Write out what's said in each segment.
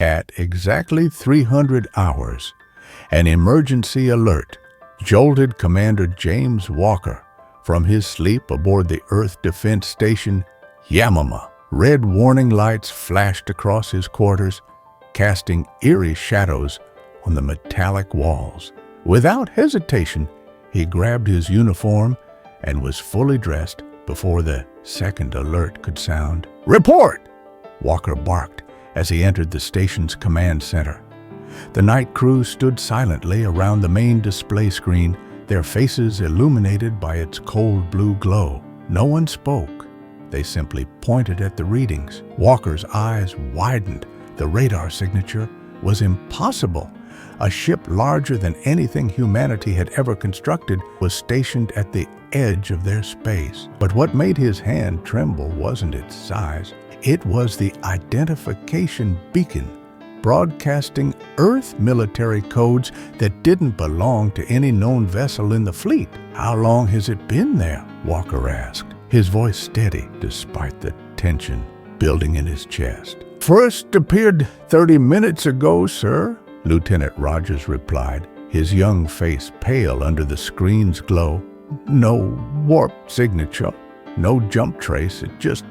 At exactly 300 hours, an emergency alert jolted Commander James Walker from his sleep aboard the Earth Defense Station Yamama. Red warning lights flashed across his quarters, casting eerie shadows on the metallic walls. Without hesitation, he grabbed his uniform and was fully dressed before the second alert could sound. "Report!" Walker barked as he entered the station's command center. The night crew stood silently around the main display screen, their faces illuminated by its cold blue glow. No one spoke. They simply pointed at the readings. Walker's eyes widened. The radar signature was impossible. A ship larger than anything humanity had ever constructed was stationed at the edge of their space. But what made his hand tremble wasn't its size. It was the identification beacon, broadcasting Earth military codes that didn't belong to any known vessel in the fleet. "How long has it been there?" Walker asked, his voice steady despite the tension building in his chest. "First appeared 30 minutes ago, sir," Lieutenant Rogers replied, his young face pale under the screen's glow. "No warp signature, no jump trace, it just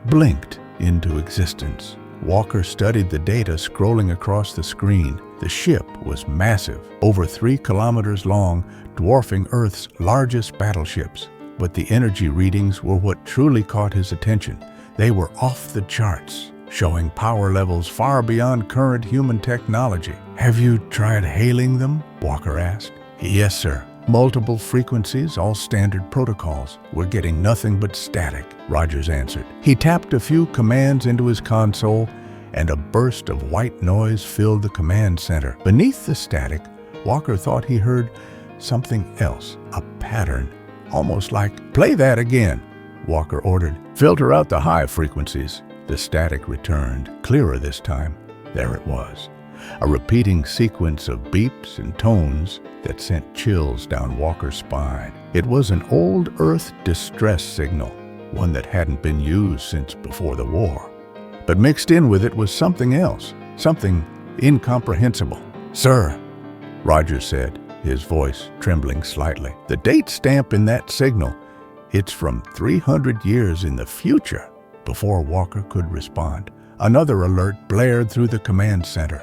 blinked into existence." Walker studied the data scrolling across the screen. The ship was massive, over 3 kilometers long, dwarfing Earth's largest battleships. But the energy readings were what truly caught his attention. They were off the charts, showing power levels far beyond current human technology. "Have you tried hailing them?" Walker asked. "Yes, sir. Multiple frequencies, all standard protocols. We're getting nothing but static," Rogers answered. He tapped a few commands into his console, and a burst of white noise filled the command center. Beneath the static, Walker thought he heard something else, a pattern, almost like, "Play that again," Walker ordered. "Filter out the high frequencies." The static returned, clearer this time. There it was, a repeating sequence of beeps and tones that sent chills down Walker's spine. It was an old Earth distress signal, one that hadn't been used since before the war. But mixed in with it was something else, something incomprehensible. "Sir," Rogers said, his voice trembling slightly, "the date stamp in that signal, it's from 300 years in the future." Before Walker could respond, another alert blared through the command center.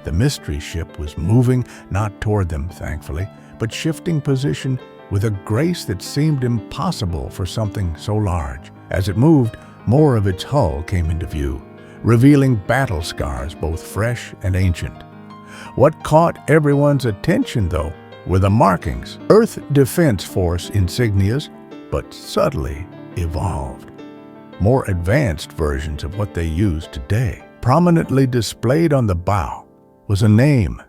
The mystery ship was moving, not toward them, thankfully, but shifting position with a grace that seemed impossible for something so large. As it moved, more of its hull came into view, revealing battle scars both fresh and ancient. What caught everyone's attention, though, were the markings, Earth Defense Force insignias, but subtly evolved. More advanced versions of what they use today. Prominently displayed on the bow was a name,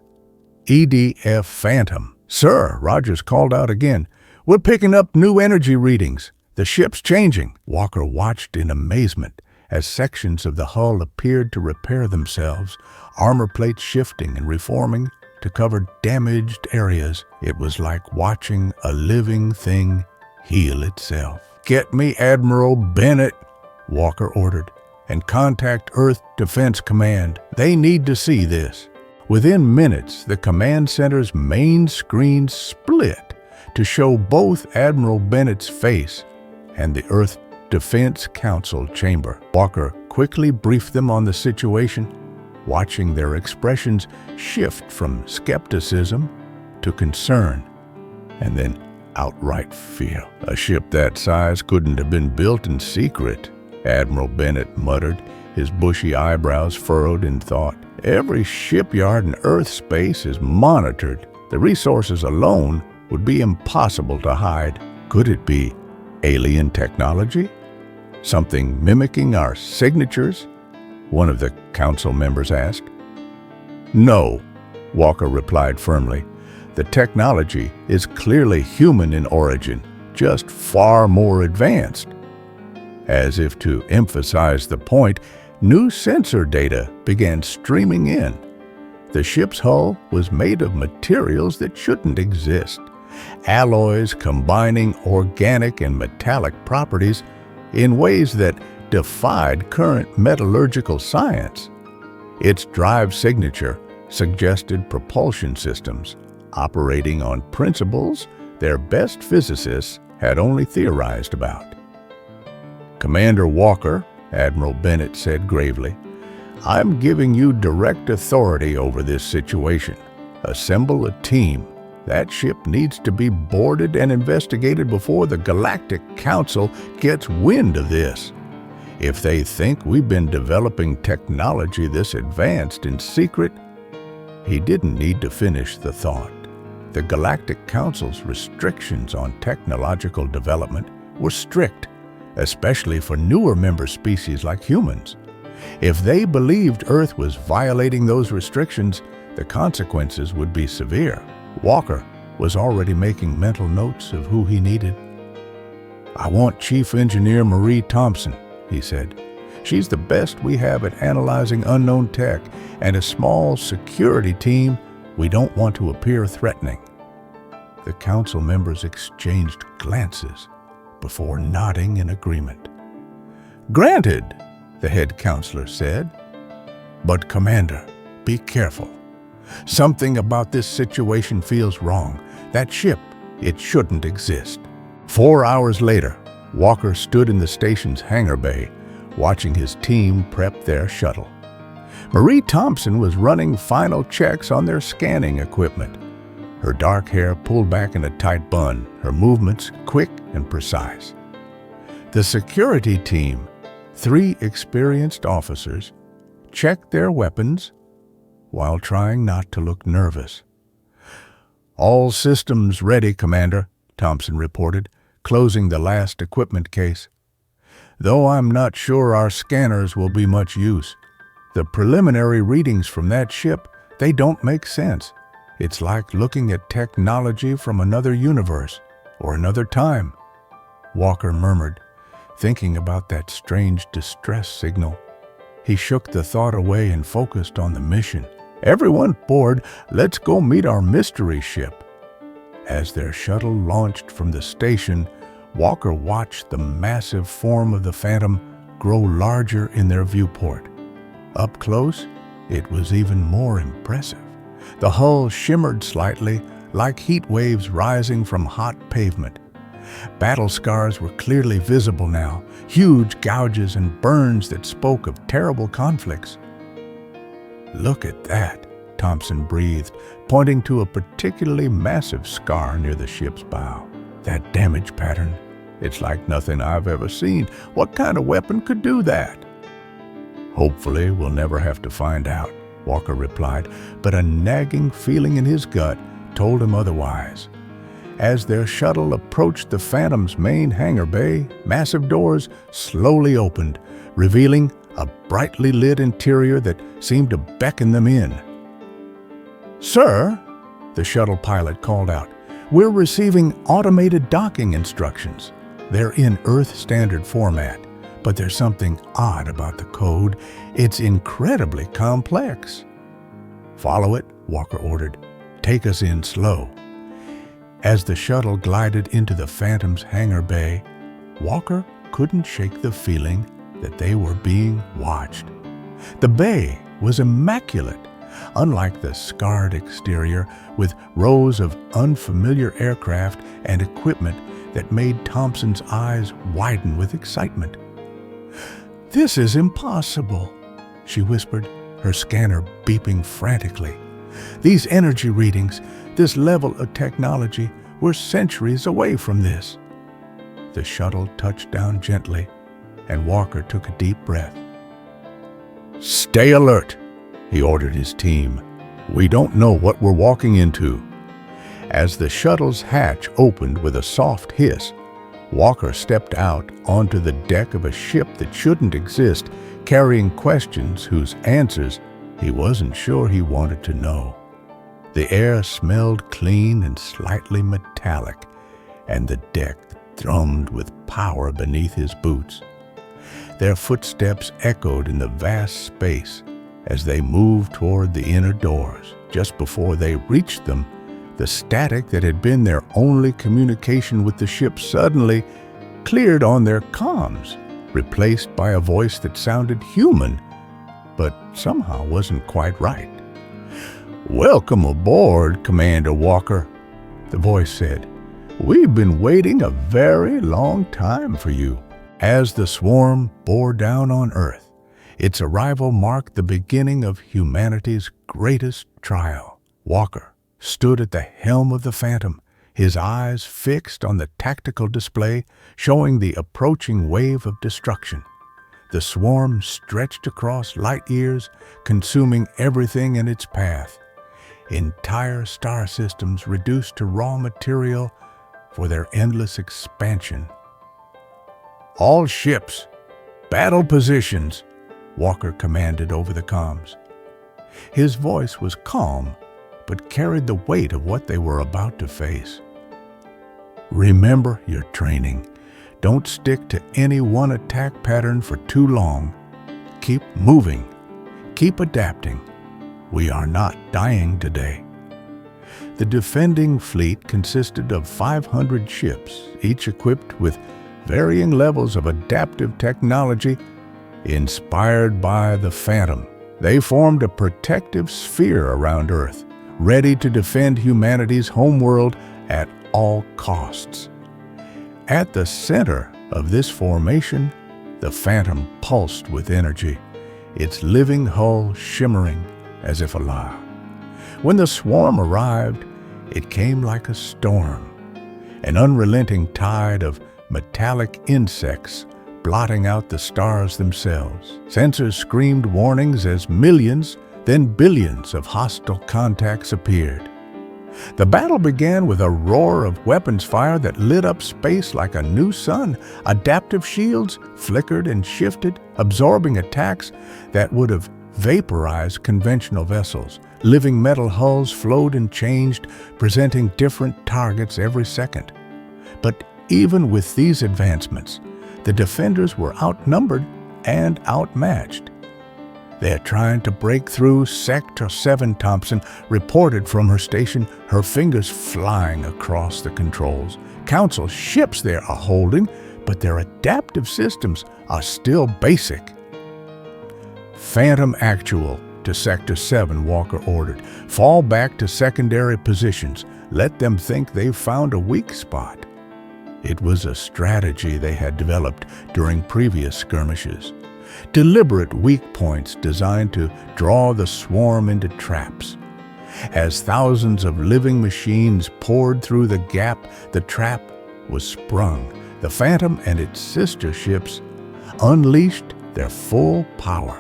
EDF Phantom. "Sir," Rogers called out again, "we're picking up new energy readings. The ship's changing." Walker watched in amazement as sections of the hull appeared to repair themselves, armor plates shifting and reforming to cover damaged areas. It was like watching a living thing heal itself. "Get me Admiral Bennett," Walker ordered, "and contact Earth Defense Command. They need to see this." Within minutes, the command center's main screen split to show both Admiral Bennett's face and the Earth Defense Council chamber. Walker quickly briefed them on the situation, watching their expressions shift from skepticism to concern, and then outright fear. "A ship that size couldn't have been built in secret," Admiral Bennett muttered, his bushy eyebrows furrowed in thought. "Every shipyard in Earth space is monitored. The resources alone would be impossible to hide." Could it be alien technology? Something mimicking our signatures? One of the council members asked. "No," Walker replied firmly. "The technology is clearly human in origin, just far more advanced." As if to emphasize the point, new sensor data began streaming in. The ship's hull was made of materials that shouldn't exist, alloys combining organic and metallic properties in ways that defied current metallurgical science. Its drive signature suggested propulsion systems operating on principles their best physicists had only theorized about. "Commander Walker," Admiral Bennett said gravely, "I'm giving you direct authority over this situation. Assemble a team. That ship needs to be boarded and investigated before the Galactic Council gets wind of this. If they think we've been developing technology this advanced in secret..." He didn't need to finish the thought. The Galactic Council's restrictions on technological development were strict, especially for newer member species like humans. If they believed Earth was violating those restrictions, the consequences would be severe. Walker was already making mental notes of who he needed. "I want Chief Engineer Marie Thompson," he said. "She's the best we have at analyzing unknown tech, and a small security team. We don't want to appear threatening." The council members exchanged glances before nodding in agreement. "Granted," the head counselor said. "But Commander, be careful. Something about this situation feels wrong. That ship, it shouldn't exist." 4 hours later, Walker stood in the station's hangar bay, watching his team prep their shuttle. Marie Thompson was running final checks on their scanning equipment. Her dark hair pulled back in a tight bun, her movements quick and precise. The security team, 3 experienced officers, checked their weapons while trying not to look nervous. "All systems ready, Commander," Thompson reported, closing the last equipment case. "Though I'm not sure our scanners will be much use. The preliminary readings from that ship, they don't make sense. It's like looking at technology from another universe or another time." Walker murmured, thinking about that strange distress signal. He shook the thought away and focused on the mission. "Everyone aboard, let's go meet our mystery ship." As their shuttle launched from the station, Walker watched the massive form of the Phantom grow larger in their viewport. Up close, it was even more impressive. The hull shimmered slightly, like heat waves rising from hot pavement. Battle scars were clearly visible now, huge gouges and burns that spoke of terrible conflicts. "Look at that," Thompson breathed, pointing to a particularly massive scar near the ship's bow. "That damage pattern, it's like nothing I've ever seen. What kind of weapon could do that?" "Hopefully we'll never have to find out," Walker replied, but a nagging feeling in his gut told him otherwise. As their shuttle approached the Phantom's main hangar bay, massive doors slowly opened, revealing a brightly lit interior that seemed to beckon them in. "Sir," the shuttle pilot called out, "we're receiving automated docking instructions. They're in Earth standard format, but there's something odd about the code. It's incredibly complex." "Follow it," Walker ordered. "Take us in slow." As the shuttle glided into the Phantom's hangar bay, Walker couldn't shake the feeling that they were being watched. The bay was immaculate, unlike the scarred exterior, with rows of unfamiliar aircraft and equipment that made Thompson's eyes widen with excitement. "This is impossible," she whispered, her scanner beeping frantically. "These energy readings, this level of technology, we're centuries away from this." The shuttle touched down gently, and Walker took a deep breath. "Stay alert," he ordered his team. "We don't know what we're walking into." As the shuttle's hatch opened with a soft hiss, Walker stepped out onto the deck of a ship that shouldn't exist, carrying questions whose answers he wasn't sure he wanted to know. The air smelled clean and slightly metallic, and the deck thrummed with power beneath his boots. Their footsteps echoed in the vast space as they moved toward the inner doors. Just before they reached them, the static that had been their only communication with the ship suddenly cleared on their comms, replaced by a voice that sounded human, but somehow wasn't quite right. "Welcome aboard, Commander Walker," the voice said. "We've been waiting a very long time for you." As the swarm bore down on Earth, its arrival marked the beginning of humanity's greatest trial. Walker stood at the helm of the Phantom, his eyes fixed on the tactical display showing the approaching wave of destruction. The swarm stretched across light years, consuming everything in its path. Entire star systems reduced to raw material for their endless expansion. "All ships, battle positions," Walker commanded over the comms. His voice was calm, but carried the weight of what they were about to face. "Remember your training. Don't stick to any one attack pattern for too long. Keep moving. Keep adapting. We are not dying today." The defending fleet consisted of 500 ships, each equipped with varying levels of adaptive technology inspired by the Phantom. They formed a protective sphere around Earth, ready to defend humanity's homeworld at all costs. At the center of this formation, the Phantom pulsed with energy, its living hull shimmering as if alive. When the swarm arrived, it came like a storm, an unrelenting tide of metallic insects blotting out the stars themselves. Sensors screamed warnings as millions, then billions of hostile contacts appeared. The battle began with a roar of weapons fire that lit up space like a new sun. Adaptive shields flickered and shifted, absorbing attacks that would have vaporized conventional vessels. Living metal hulls flowed and changed, presenting different targets every second. But even with these advancements, the defenders were outnumbered and outmatched. "They're trying to break through Sector 7, Thompson reported from her station, her fingers flying across the controls. "Council ships they are holding, but their adaptive systems are still basic." "Phantom Actual to Sector 7, Walker ordered. "Fall back to secondary positions. Let them think they've found a weak spot." It was a strategy they had developed during previous skirmishes. Deliberate weak points designed to draw the swarm into traps. As thousands of living machines poured through the gap, the trap was sprung. The Phantom and its sister ships unleashed their full power.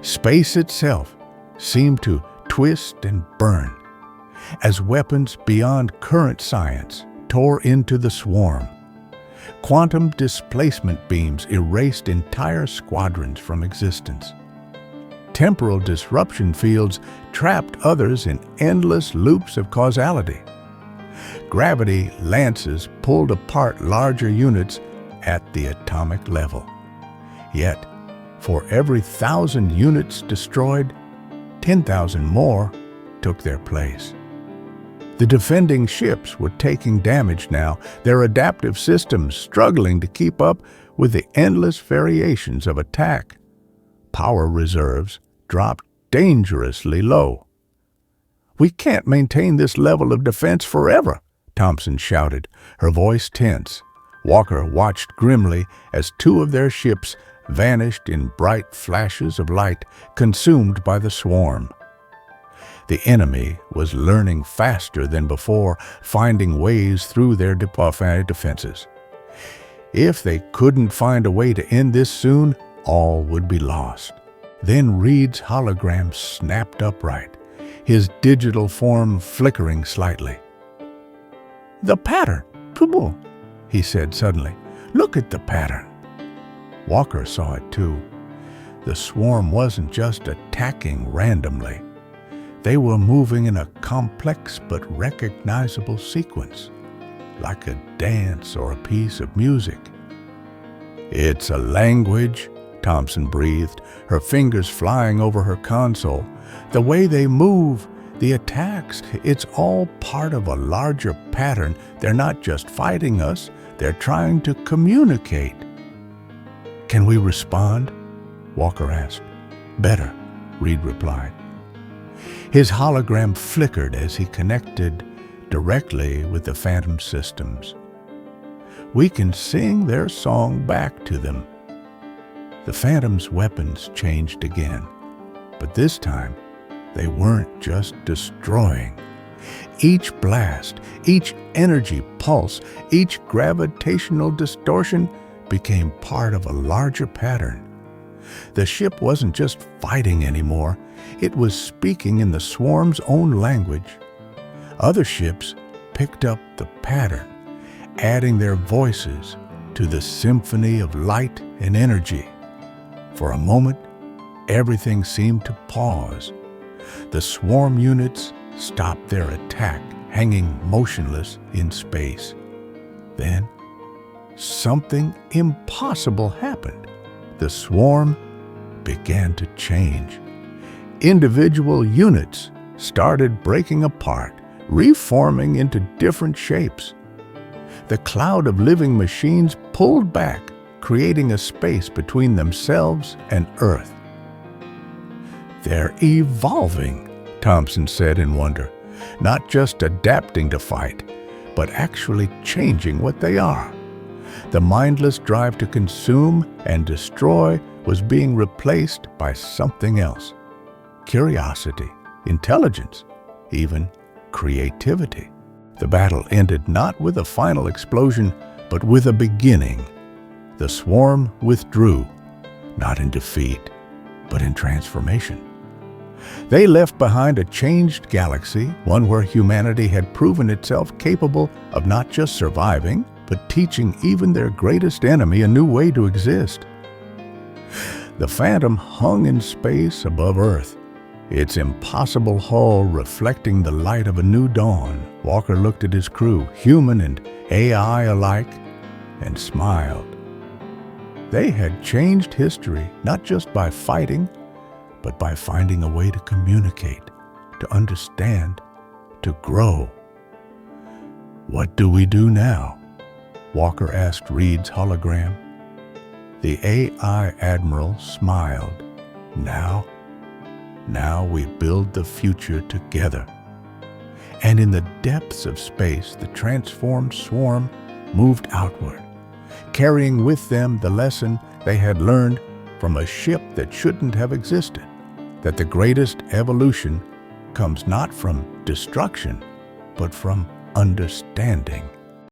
Space itself seemed to twist and burn as weapons beyond current science tore into the swarm. Quantum displacement beams erased entire squadrons from existence. Temporal disruption fields trapped others in endless loops of causality. Gravity lances pulled apart larger units at the atomic level. Yet, for every 1,000 units destroyed, 10,000 more took their place. The defending ships were taking damage now, their adaptive systems struggling to keep up with the endless variations of attack. Power reserves dropped dangerously low. "We can't maintain this level of defense forever," Thompson shouted, her voice tense. Walker watched grimly as 2 of their ships vanished in bright flashes of light, consumed by the swarm. The enemy was learning faster than before, finding ways through their defenses. If they couldn't find a way to end this soon, all would be lost. Then Reed's hologram snapped upright, his digital form flickering slightly. "The pattern! Pooh!" he said suddenly. "Look at the pattern!" Walker saw it too. The swarm wasn't just attacking randomly. They were moving in a complex but recognizable sequence, like a dance or a piece of music. "It's a language," Thompson breathed, her fingers flying over her console. "The way they move, the attacks, it's all part of a larger pattern. They're not just fighting us, they're trying to communicate." "Can we respond?" Walker asked. Better, Reed replied. His hologram flickered as he connected directly with the Phantom systems. We can sing their song back to them. The Phantom's weapons changed again, but this time they weren't just destroying. Each blast, each energy pulse, each gravitational distortion became part of a larger pattern. The ship wasn't just fighting anymore, it was speaking in the swarm's own language. Other ships picked up the pattern, adding their voices to the symphony of light and energy. For a moment, everything seemed to pause. The swarm units stopped their attack, hanging motionless in space. Then, something impossible happened. The swarm began to change. Individual units started breaking apart, reforming into different shapes. The cloud of living machines pulled back, creating a space between themselves and Earth. "They're evolving," Thompson said in wonder, "not just adapting to fight, but actually changing what they are." The mindless drive to consume and destroy was being replaced by something else. Curiosity, intelligence, even creativity. The battle ended not with a final explosion, but with a beginning. The swarm withdrew, not in defeat, but in transformation. They left behind a changed galaxy, one where humanity had proven itself capable of not just surviving, but teaching even their greatest enemy a new way to exist. The Phantom hung in space above Earth, its impossible hull reflecting the light of a new dawn. Walker looked at his crew, human and AI alike, and smiled. They had changed history, not just by fighting, but by finding a way to communicate, to understand, to grow. "What do we do now?" Walker asked Reed's hologram. The AI Admiral smiled. Now we build the future together." And in the depths of space, the transformed swarm moved outward, carrying with them the lesson they had learned from a ship that shouldn't have existed, that the greatest evolution comes not from destruction, but from understanding.